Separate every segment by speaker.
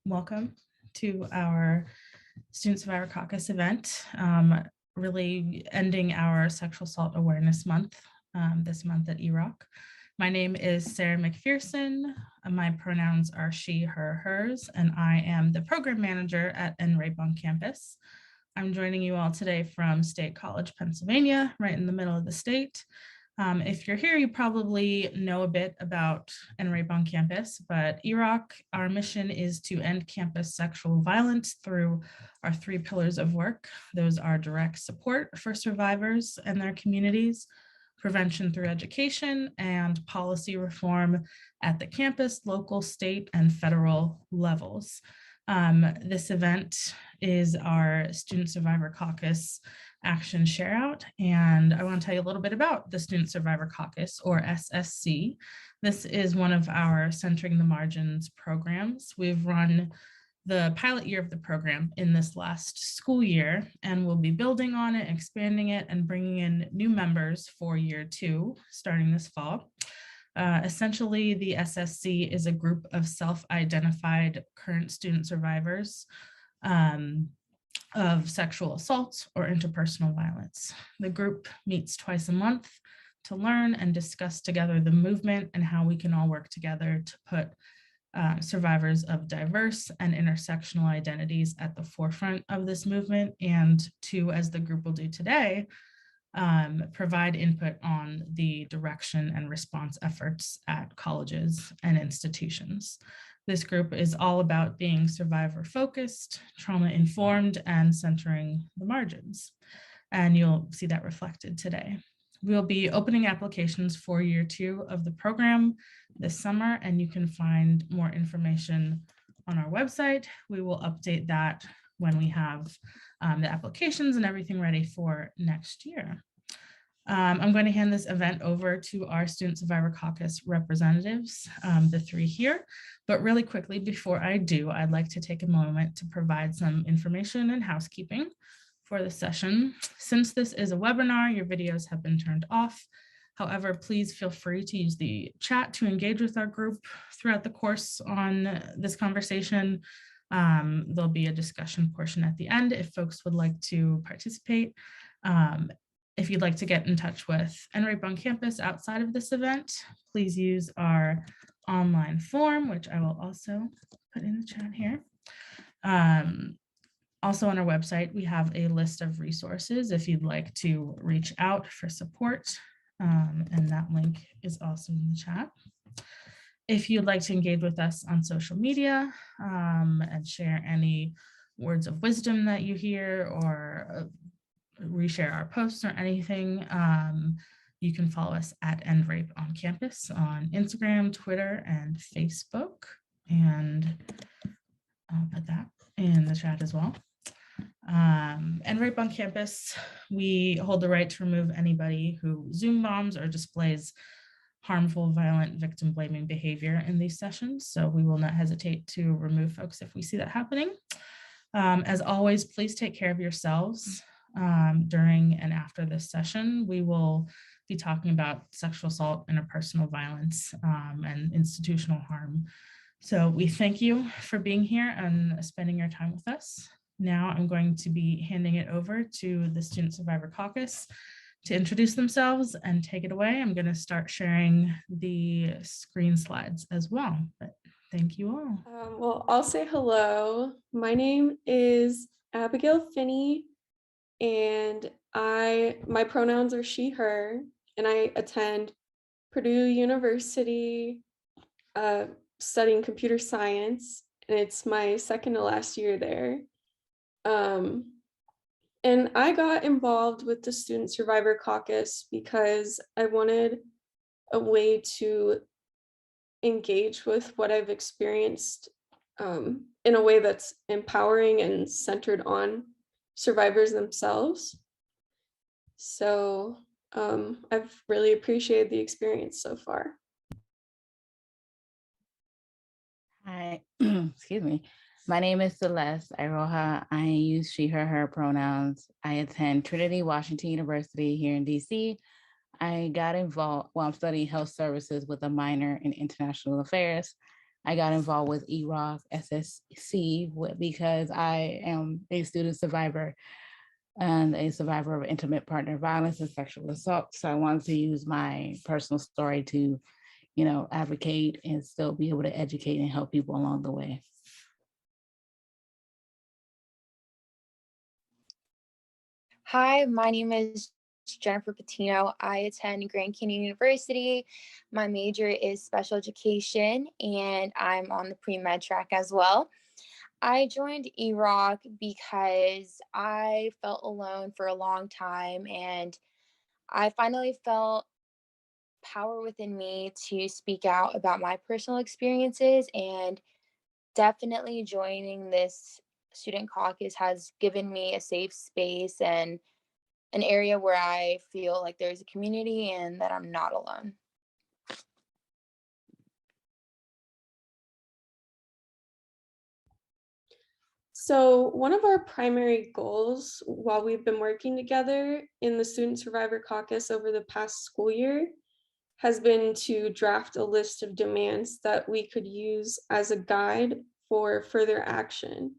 Speaker 1: Welcome to our Student Survivor Caucus event, really ending our Sexual Assault Awareness Month this month at EROC. My name is Sarah McPherson. My pronouns are she, her, hers, and I am the program manager at NRAPE on campus. I'm joining you all today from State College, Pennsylvania, right in the middle of the state. If you're here, you probably know a bit about NRAPE on campus, but EROC, our mission is to end campus sexual violence through our 3 pillars of work. Those are direct support for survivors and their communities, prevention through education, and policy reform at the campus, local, state, and federal levels. This event is our Student Survivor Caucus Action Shareout, and I want to tell you a little bit about the Student Survivor Caucus, or SSC. This is one of our Centering the Margins programs. We've run the pilot year of the program in this last school year, and we'll be building on it, expanding it, and bringing in new members for year 2, starting this fall. Essentially, the SSC is a group of self-identified current student survivors of sexual assault or interpersonal violence. The group meets twice a month to learn and discuss together the movement and how we can all work together to put survivors of diverse and intersectional identities at the forefront of this movement, and to, as the group will do today, provide input on the direction and response efforts at colleges and institutions. This group is all about being survivor focused, trauma informed, and centering the margins. And you'll see that reflected today. We'll be opening applications for year 2 of the program this summer, and you can find more information on our website. We will update that when we have the applications and everything ready for next year. I'm going to hand this event over to our Student Survivor Caucus representatives, the 3 here. But really quickly, before I do, I'd like to take a moment to provide some information and housekeeping for the session. Since this is a webinar, your videos have been turned off. However, please feel free to use the chat to engage with our group throughout the course on this conversation. There'll be a discussion portion at the end if folks would like to participate. If you'd like to get in touch with NRAPE on campus outside of this event, please use our online form, which I will also put in the chat here. Also on our website, we have a list of resources if you'd like to reach out for support, and that link is also in the chat. If you'd like to engage with us on social media and share any words of wisdom that you hear or reshare our posts or anything, you can follow us at NRAPE on campus on Instagram, Twitter, and Facebook. And I'll put that in the chat as well. NRAPE on campus, we hold the right to remove anybody who Zoom bombs or displays harmful, violent, victim blaming behavior in these sessions. So we will not hesitate to remove folks if we see that happening. As always, please take care of yourselves. During and after this session, we will be talking about sexual assault, interpersonal violence, and institutional harm. So we thank you for being here and spending your time with us. Now I'm going to be handing it over to the Student Survivor Caucus to introduce themselves and take it away. I'm going to start sharing the screen slides as well, but thank you all.
Speaker 2: Well, I'll say hello. My name is Abigail Finney, and my pronouns are she, her, and I attend Purdue University studying computer science, and it's my second to last year there. And I got involved with the Student Survivor Caucus because I wanted a way to engage with what I've experienced in a way that's empowering and centered on survivors themselves. So I've really appreciated the experience so far.
Speaker 3: Hi, excuse me. My name is Celeste Iroha. I use she, her pronouns. I attend Trinity Washington University here in DC. I got involved, I'm studying health services with a minor in international affairs. I got involved with EROC SSC because I am a student survivor and a survivor of intimate partner violence and sexual assault. So I wanted to use my personal story to, advocate and still be able to educate and help people along the way.
Speaker 4: Hi, my name is Jennifer Patino. I attend Grand Canyon University. My major is special education, and I'm on the pre-med track as well. I joined EROC because I felt alone for a long time, and I finally felt power within me to speak out about my personal experiences, and definitely joining this student caucus has given me a safe space and an area where I feel like there's a community and that I'm not alone.
Speaker 2: So one of our primary goals while we've been working together in the Student Survivor Caucus over the past school year has been to draft a list of demands that we could use as a guide for further action.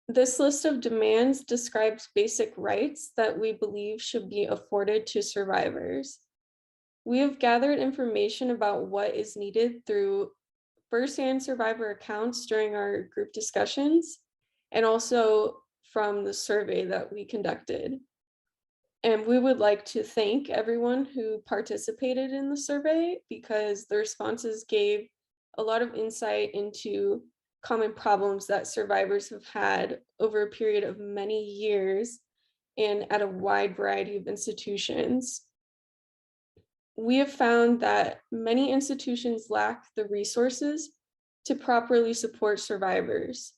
Speaker 2: This list of demands describes basic rights that we believe should be afforded to survivors. We have gathered information about what is needed through firsthand survivor accounts during our group discussions, and also from the survey that we conducted. And we would like to thank everyone who participated in the survey because the responses gave a lot of insight into common problems that survivors have had over a period of many years and at a wide variety of institutions. We have found that many institutions lack the resources to properly support survivors.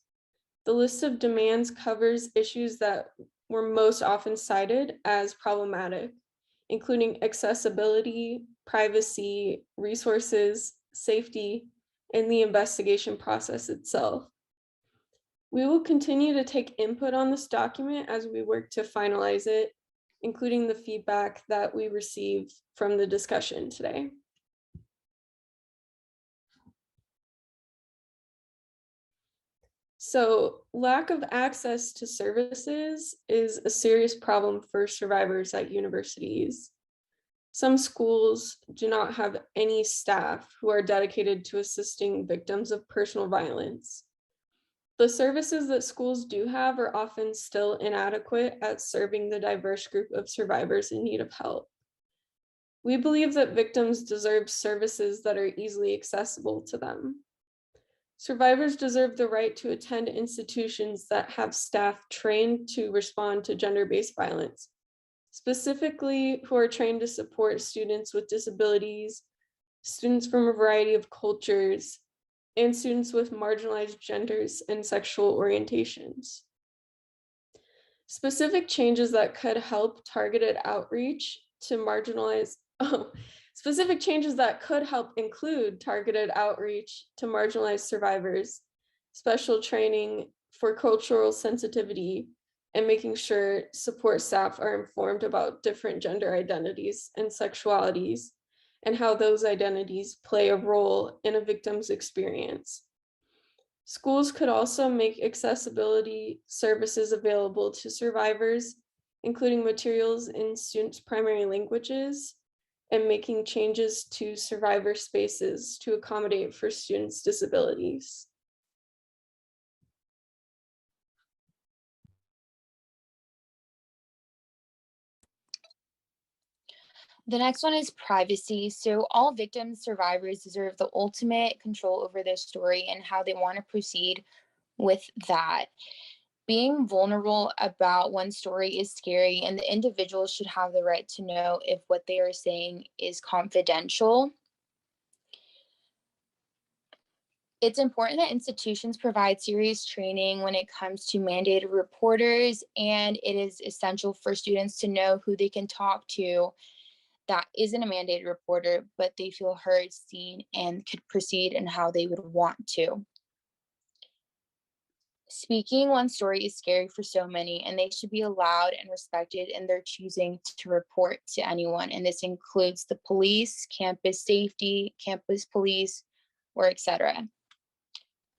Speaker 2: The list of demands covers issues that were most often cited as problematic, including accessibility, privacy, resources, safety, and the investigation process itself. We will continue to take input on this document as we work to finalize it, including the feedback that we received from the discussion today. So lack of access to services is a serious problem for survivors at universities. Some schools do not have any staff who are dedicated to assisting victims of personal violence. The services that schools do have are often still inadequate at serving the diverse group of survivors in need of help. We believe that victims deserve services that are easily accessible to them. Survivors deserve the right to attend institutions that have staff trained to respond to gender-based violence, specifically who are trained to support students with disabilities, students from a variety of cultures, and students with marginalized genders and sexual orientations. Specific changes that could help targeted outreach to marginalized, specific changes that could help include targeted outreach to marginalized survivors, special training for cultural sensitivity, and making sure support staff are informed about different gender identities and sexualities and how those identities play a role in a victim's experience. Schools could also make accessibility services available to survivors, including materials in students' primary languages, and making changes to survivor spaces to accommodate for students' disabilities.
Speaker 4: The next one is privacy. So all victims, survivors deserve the ultimate control over their story and how they want to proceed with that. Being vulnerable about one's story is scary, and the individual should have the right to know if what they are saying is confidential. It's important that institutions provide serious training when it comes to mandated reporters, and it is essential for students to know who they can talk to that isn't a mandated reporter, but they feel heard, seen, and could proceed in how they would want to. Speaking one's story is scary for so many, and they should be allowed and respected in their choosing to report to anyone. And this includes the police, campus safety, campus police, or etc.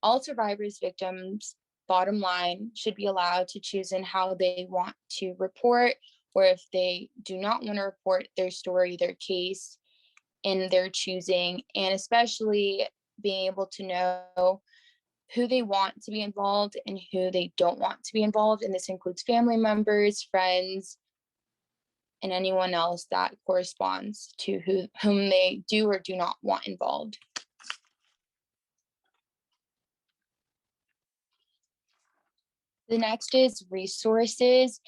Speaker 4: All survivors, victims, bottom line, should be allowed to choose in how they want to report, or if they do not want to report their story, their case in their choosing, and especially being able to know who they want to be involved and who they don't want to be involved. And this includes family members, friends, and anyone else that corresponds to whom they do or do not want involved. The next is resources.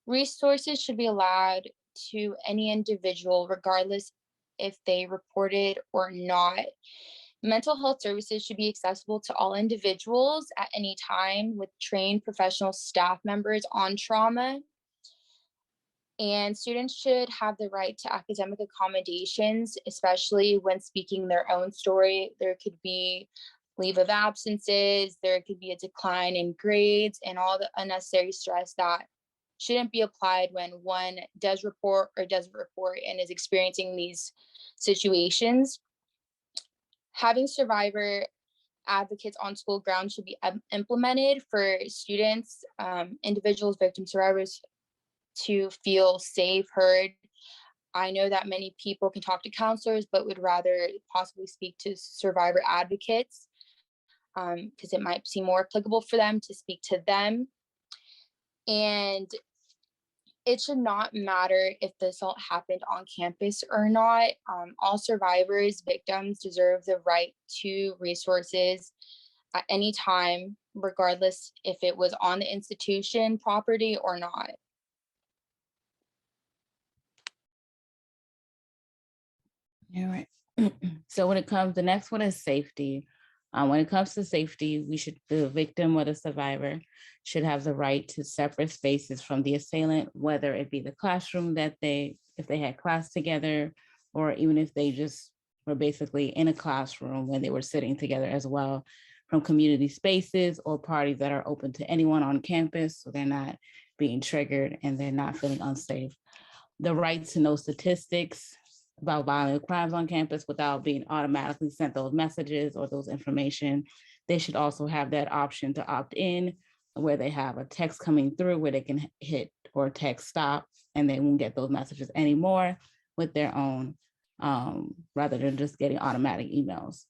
Speaker 4: Resources should be allowed to any individual, regardless if they reported or not. Mental health services should be accessible to all individuals at any time with trained professional staff members on trauma. And students should have the right to academic accommodations, especially when speaking their own story. There could be leave of absences, there could be a decline in grades, and all the unnecessary stress that shouldn't be applied when one does report or doesn't report and is experiencing these situations. Having survivor advocates on school grounds should be implemented for students, individuals, victims, survivors to feel safe, heard. I know that many people can talk to counselors, but would rather possibly speak to survivor advocates because it might seem more applicable for them to speak to them. And it should not matter if the assault happened on campus or not. All survivors, victims deserve the right to resources at any time, regardless if it was on the institution property or not.
Speaker 3: All right. So when it comes, the next one is safety. When it comes to safety, the victim or the survivor should have the right to separate spaces from the assailant, whether it be the classroom if they had class together, or even if they just were basically in a classroom when they were sitting together as well, from community spaces or parties that are open to anyone on campus, so they're not being triggered and they're not feeling unsafe. The right to know statistics about violent crimes on campus without being automatically sent those messages or those information. They should also have that option to opt in, where they have a text coming through where they can hit or text stop, and they won't get those messages anymore with their own, rather than just getting automatic emails.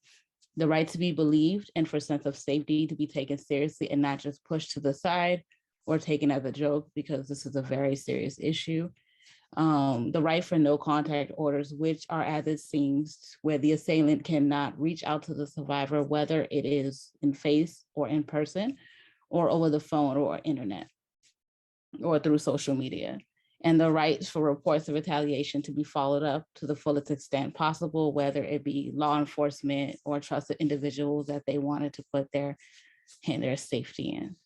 Speaker 3: The right to be believed and for sense of safety to be taken seriously and not just pushed to the side or taken as a joke, because this is a very serious issue. The right for no contact orders, which are, as it seems, where the assailant cannot reach out to the survivor, whether it is in face or in person or over the phone or internet or through social media. And the right for reports of retaliation to be followed up to the fullest extent possible, whether it be law enforcement or trusted individuals that they wanted to put their safety in.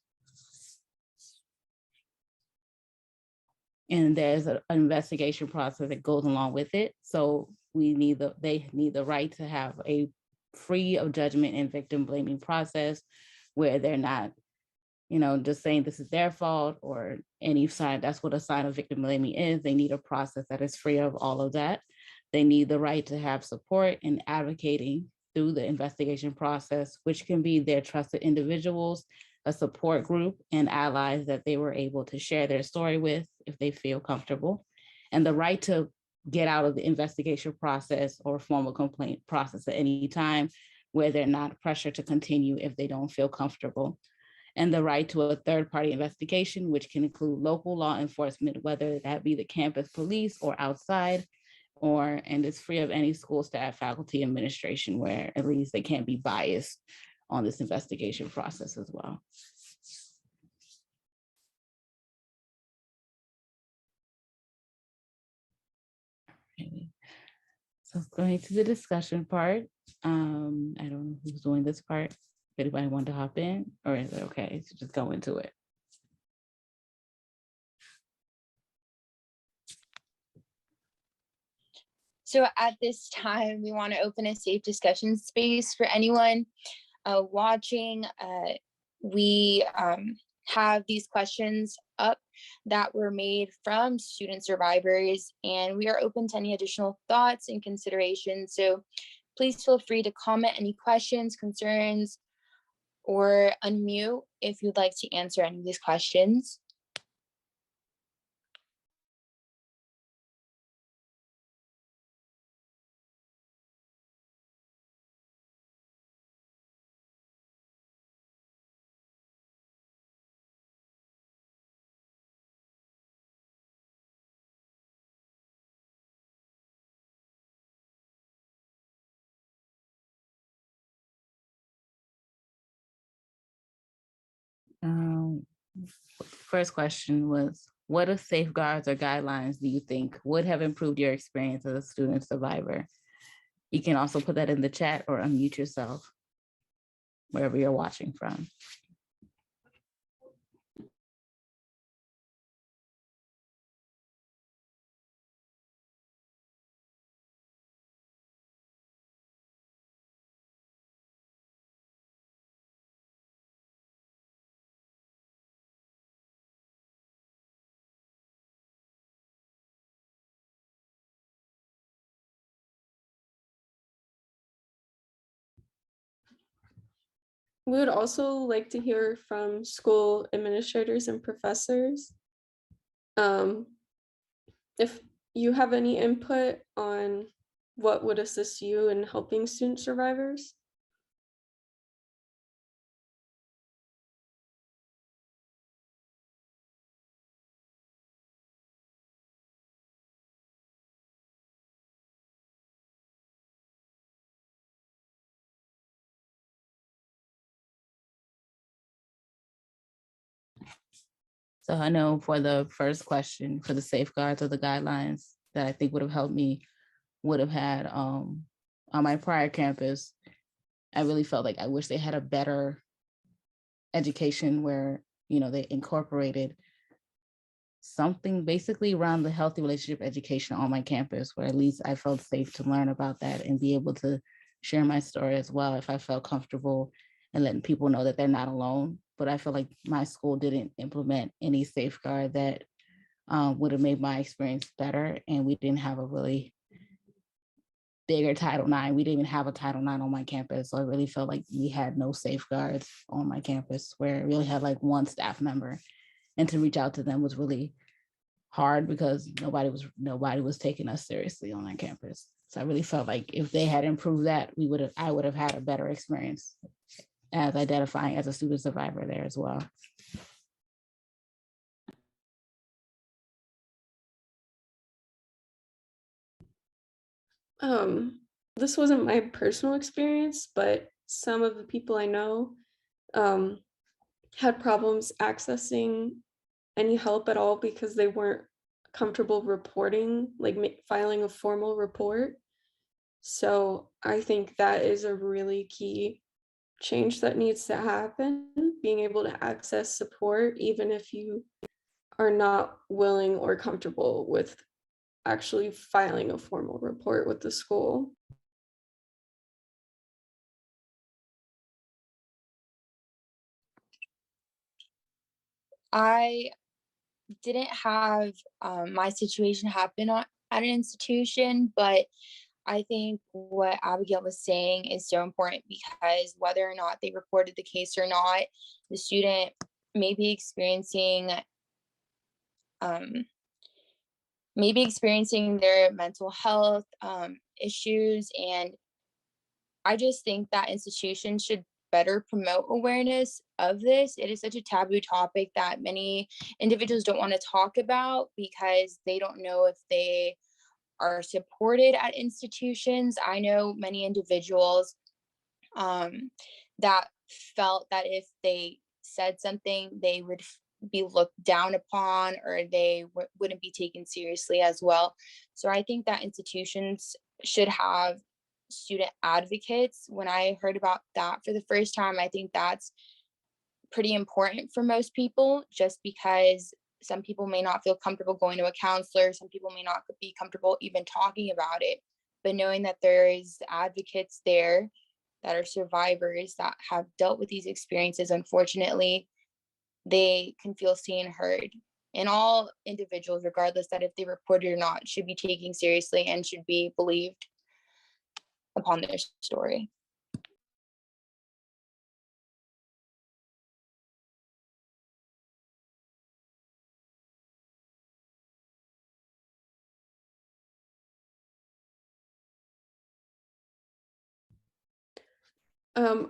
Speaker 3: And there's an investigation process that goes along with it. So they need the right to have a free of judgment and victim blaming process where they're not, just saying this is their fault or any sign. That's what a sign of victim blaming is. They need a process that is free of all of that. They need the right to have support and advocating through the investigation process, which can be their trusted individuals, a support group, and allies that they were able to share their story with if they feel comfortable, and the right to get out of the investigation process or formal complaint process at any time where they're not pressured to continue if they don't feel comfortable, and the right to a third-party investigation, which can include local law enforcement, whether that be the campus police or outside, and it's free of any school staff, faculty, administration, where at least they can't be biased on this investigation process as well. Okay. So going to the discussion part. I don't know who's doing this part. If anybody want to hop in, or is it okay to just go into it?
Speaker 4: So at this time, we want to open a safe discussion space for anyone watching. We have these questions up that were made from student survivors, and we are open to any additional thoughts and considerations. So please feel free to comment any questions, concerns, or unmute if you'd like to answer any of these questions.
Speaker 3: First question was, what are safeguards or guidelines do you think would have improved your experience as a student survivor? You can also put that in the chat or unmute yourself wherever you're watching from.
Speaker 2: We would also like to hear from school administrators and professors. If you have any input on what would assist you in helping student survivors.
Speaker 3: So I know for the first question, for the safeguards or the guidelines that I think would have helped me, would have had on my prior campus, I really felt like I wish they had a better education where, they incorporated something basically around the healthy relationship education on my campus, where at least I felt safe to learn about that and be able to share my story as well if I felt comfortable, and letting people know that they're not alone. But I feel like my school didn't implement any safeguard that would have made my experience better. And we didn't have a really bigger Title IX. We didn't even have a Title IX on my campus. So I really felt like we had no safeguards on my campus, where I really had like one staff member. And to reach out to them was really hard because nobody was taking us seriously on our campus. So I really felt like if they had improved that, I would have had a better experience as identifying as a student survivor there as well.
Speaker 2: This wasn't my personal experience, but some of the people I know had problems accessing any help at all because they weren't comfortable reporting, like filing a formal report. So I think that is a really key change that needs to happen, being able to access support, even if you are not willing or comfortable with actually filing a formal report with the school.
Speaker 4: I didn't have my situation happen at an institution, but I think what Abigail was saying is so important, because whether or not they reported the case or not, the student may be experiencing their mental health issues. And I just think that institutions should better promote awareness of this. It is such a taboo topic that many individuals don't want to talk about because they don't know if they are supported at institutions. I know many individuals that felt that if they said something, they would be looked down upon, or they wouldn't be taken seriously as well. So I think that institutions should have student advocates. When I heard about that for the first time, I think that's pretty important for most people, just because some people may not feel comfortable going to a counselor, some people may not be comfortable even talking about it. But knowing that there is advocates there that are survivors that have dealt with these experiences, unfortunately, they can feel seen and heard. And all individuals, regardless that if they report it or not, should be taken seriously and should be believed upon their story.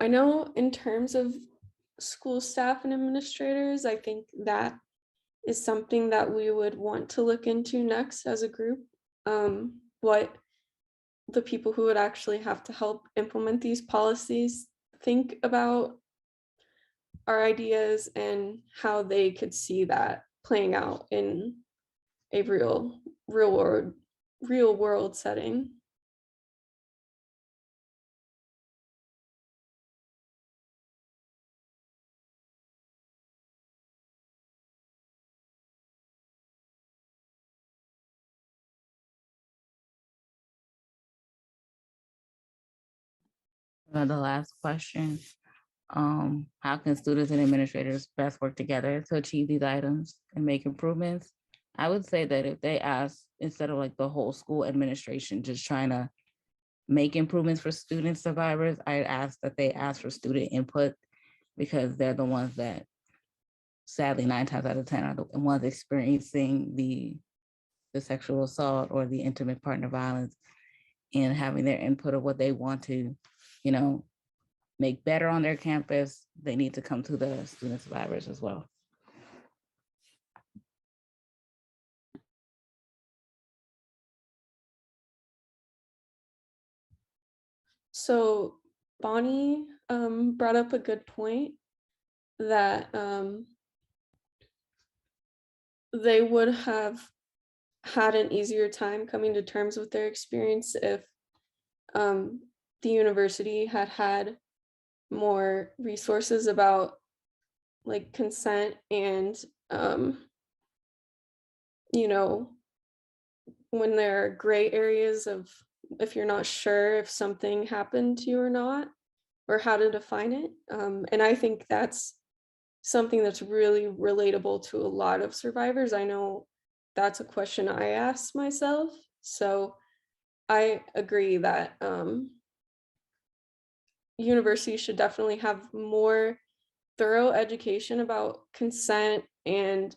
Speaker 2: I know in terms of school staff and administrators, I think that is something that we would want to look into next as a group. What the people who would actually have to help implement these policies think about our ideas and how they could see that playing out in a real world setting.
Speaker 3: The last question, how can students and administrators best work together to achieve these items and make improvements? I would say that if they ask, instead of like the whole school administration just trying to make improvements for student survivors, I'd ask that they ask for student input, because they're the ones that sadly 9 times out of 10 are the ones experiencing the sexual assault or the intimate partner violence, and having their input of what they want to, you know, make better on their campus. They need to come to the student survivors as well.
Speaker 2: So Bonnie brought up a good point that they would have had an easier time coming to terms with their experience if the university had had more resources about like consent and you know, when there are gray areas of if you're not sure if something happened to you or not, or how to define it. And I think that's something that's really relatable to a lot of survivors. I know that's a question I ask myself. So I agree that universities should definitely have more thorough education about consent and,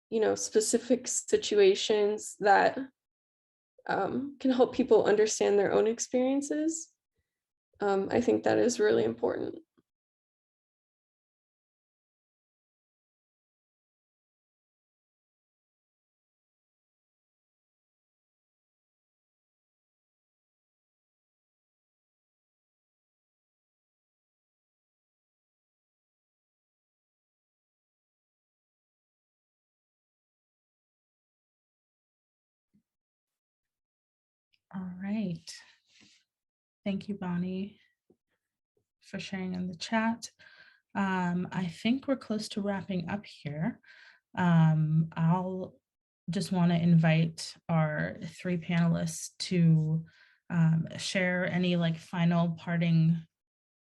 Speaker 2: you know, specific situations that can help people understand their own experiences. I think that is really important.
Speaker 1: All right. Thank you, Bonnie, for sharing in the chat. I think we're close to wrapping up here. I'll just want to invite our 3 panelists to share any like final parting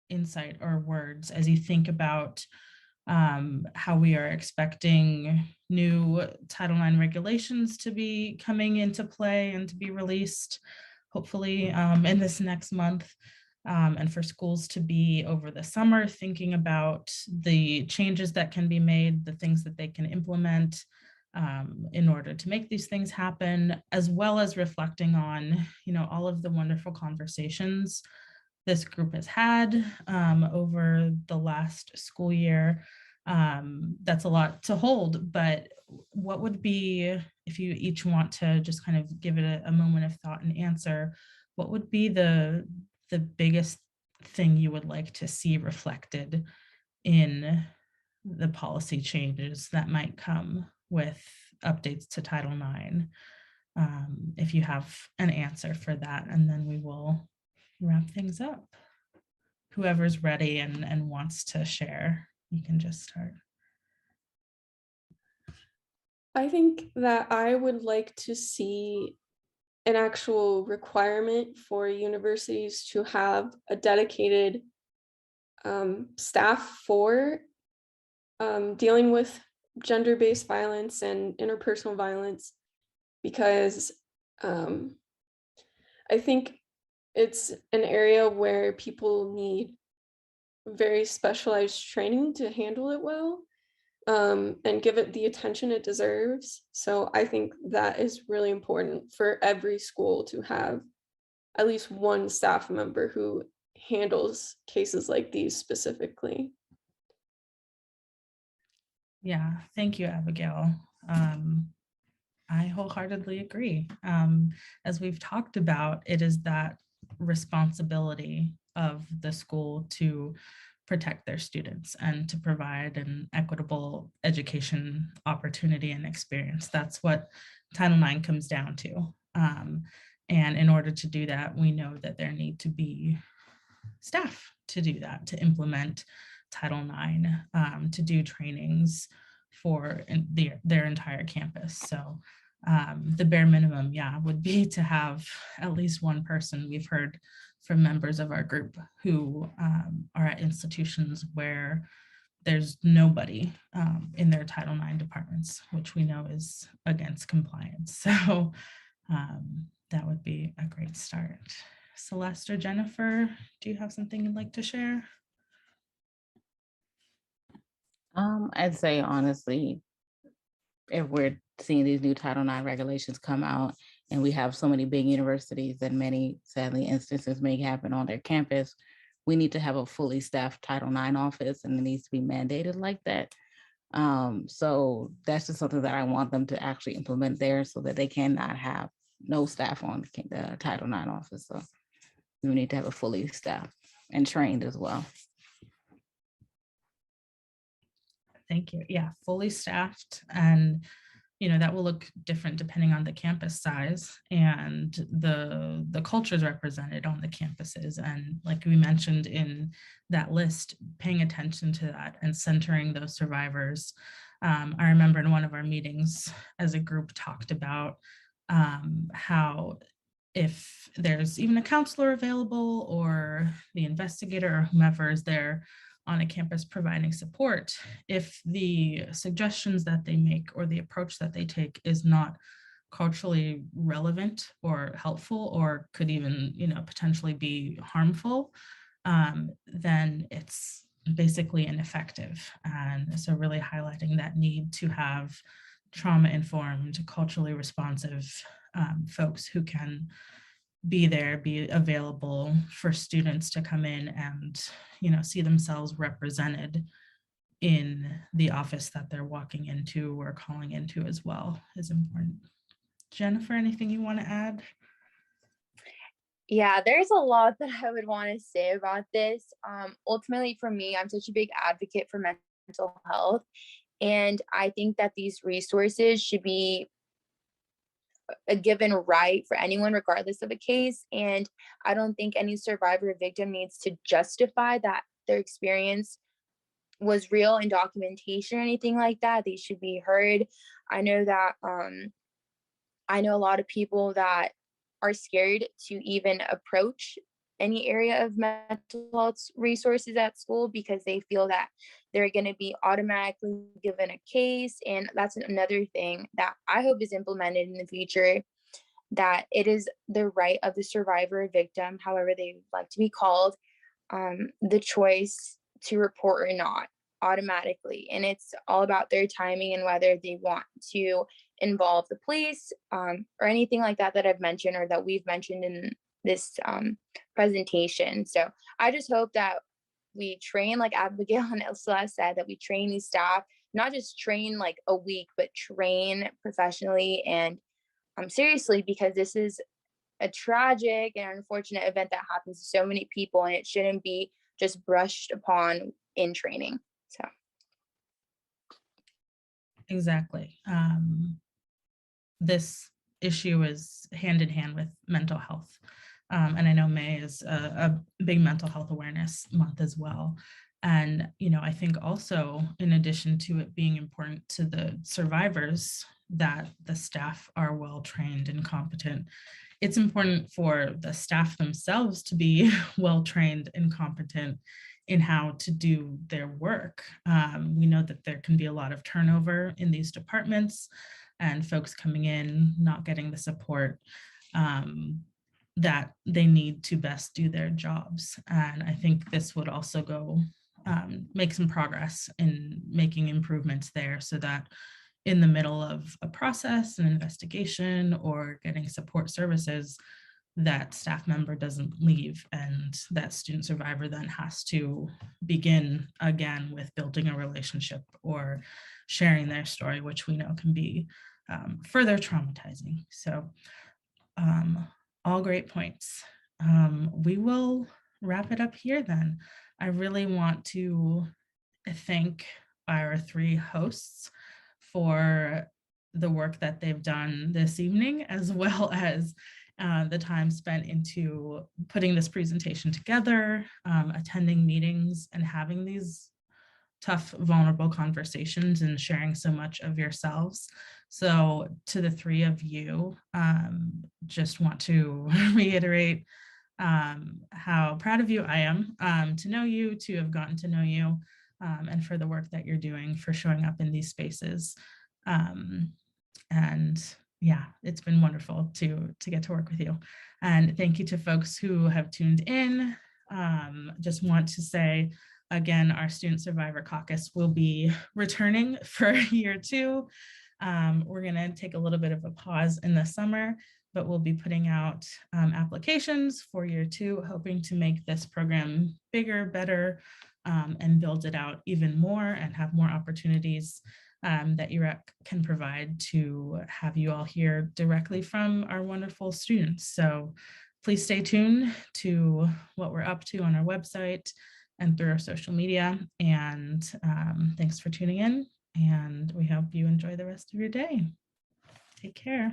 Speaker 1: insight or words as you think about how we are expecting new Title IX regulations to be coming into play and to be released, hopefully in this next month, and for schools to be over the summer thinking about the changes that can be made, the things that they can implement in order to make these things happen, as well as reflecting on, you know, all of the wonderful conversations this group has had over the last school year. That's a lot to hold, but what would be, if you each want to just kind of give it a moment of thought and answer, what would be the biggest thing you would like to see reflected in the policy changes that might come with updates to Title IX? If you have an answer for that, and then we will wrap things up. Whoever's ready and wants to share, you can just start.
Speaker 2: I think that I would like to see an actual requirement for universities to have a dedicated staff for dealing with gender-based violence and interpersonal violence, because I think it's an area where people need very specialized training to handle it well, and give it the attention it deserves. So I think that is really important for every school to have at least one staff member who handles cases like these specifically.
Speaker 1: Yeah, thank you, Abigail. I wholeheartedly agree. As we've talked about, it is that responsibility of the school to protect their students and to provide an equitable education opportunity and experience. That's what Title IX comes down to. And in order to do that, we know that there need to be staff to do that, to implement Title IX, to do trainings for their entire campus. So the bare minimum, yeah, would be to have at least one person. We've heard from members of our group who are at institutions where there's nobody in their Title IX departments, which we know is against compliance. So that would be a great start. Celeste or Jennifer, do you have something you'd like to share?
Speaker 3: I'd say honestly, if we're seeing these new Title IX regulations come out and we have so many big universities that many, sadly, instances may happen on their campus, we need to have a fully staffed Title IX office, and it needs to be mandated like that. So that's just something that I want them to actually implement there, so that they cannot have no staff on the Title IX office. So we need to have a fully staffed and trained as well.
Speaker 1: Thank you. Yeah, fully staffed, and that will look different depending on the campus size and the cultures represented on the campuses. And like we mentioned in that list, paying attention to that and centering those survivors. I remember in one of our meetings as a group talked about how if there's even a counselor available or the investigator or whomever is there on a campus providing support, if the suggestions that they make or the approach that they take is not culturally relevant or helpful, or could even, potentially be harmful, then it's basically ineffective. And so really highlighting that need to have trauma-informed, culturally responsive folks who can be there, be available for students to come in and, see themselves represented in the office that they're walking into or calling into as well is important. Jennifer, anything you want to add?
Speaker 4: Yeah, there's a lot that I would want to say about this. Ultimately, for me, I'm such a big advocate for mental health. And I think that these resources should be a given right for anyone, regardless of a case. And I don't think any survivor or victim needs to justify that their experience was real in documentation or anything like that. They should be heard. I know that I know a lot of people that are scared to even approach any area of mental health resources at school because they feel that they're going to be automatically given a case. And that's another thing that I hope is implemented in the future, that it is the right of the survivor or victim, however they like to be called, the choice to report or not automatically. And it's all about their timing and whether they want to involve the police or anything like that I've mentioned or that we've mentioned in this presentation. So I just hope that we train, like Abigail and Celeste said, that we train these staff, not just train like a week, but train professionally and seriously, because this is a tragic and unfortunate event that happens to so many people, and it shouldn't be just brushed upon in training. So
Speaker 1: Exactly. This issue is hand in hand with mental health. And I know May is a big mental health awareness month as well. And, I think also, in addition to it being important to the survivors that the staff are well trained and competent, it's important for the staff themselves to be well trained and competent in how to do their work. We know that there can be a lot of turnover in these departments and folks coming in not getting the support that they need to best do their jobs. And I think this would also go make some progress in making improvements there, so that in the middle of a process, an investigation, or getting support services, that staff member doesn't leave, and that student survivor then has to begin again with building a relationship or sharing their story, which we know can be further traumatizing. So all great points. We will wrap it up here then. I really want to thank our 3 hosts for the work that they've done this evening, as well as the time spent into putting this presentation together, attending meetings, and having these tough, vulnerable conversations and sharing so much of yourselves. So to the 3 of you, just want to reiterate how proud of you I am to know you, to have gotten to know you, and for the work that you're doing, for showing up in these spaces. And yeah, it's been wonderful to get to work with you. And thank you to folks who have tuned in. Just want to say, again, our Student Survivor Caucus will be returning for year 2. We're going to take a little bit of a pause in the summer, but we'll be putting out applications for year 2, hoping to make this program bigger, better, and build it out even more and have more opportunities that EROC can provide to have you all hear directly from our wonderful students. So please stay tuned to what we're up to on our website and through our social media. And thanks for tuning in, and we hope you enjoy the rest of your day. Take care.